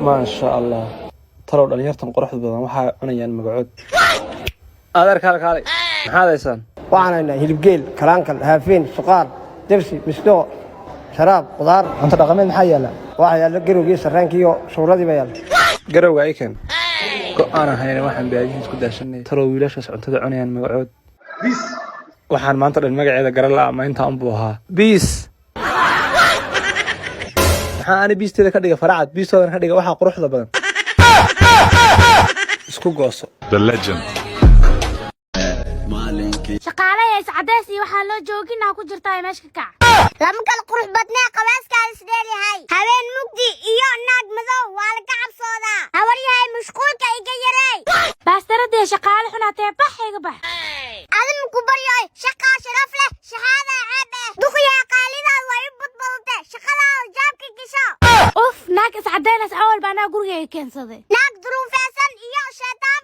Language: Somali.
ما شاء الله ترى dhalinyartan quruxda badan waxa cunayaan magacood adeer kaalay maxaad haysan waxaan hilibgeel kalaankan haafeen suqaar dirsi misdo sharaab qudaar cunto dhaqameed maxaa yaala waxa yaala garowgii sarreenkii iyo suuradii baa yaala garowga ay keen go'aan ahayna waxaan baajiis ku daashanay taro wiilashaas cuntada cunayaan magacood bis waxaan maanta dhan magaceeda garan la ama inta aan buu ahaa bis waxaan ani bisteeda ka dhigay faracad bistoodan ka dhigay waxa quruxda badan isku gooso the legend shaqaalaha iscadeys iyo waxa loo jooginaa ku jirtaa meeshka kac lama kala qurux badnaa qabaaskaas isdheelyahay habeen mugdi iyo naag madow waa la cabsoodaa hawaryahay mashquulka iga yaray baastaradii shaqaale xunaatee baxayga bax adin ku baryaay shaqaa sharaf leh shahaada ceeb duqiya qaalidaa way budbudte shaqada jaabka gisho naag iscadeynas awal baana guriga keensaday naag duruufaysan iyo shaytaan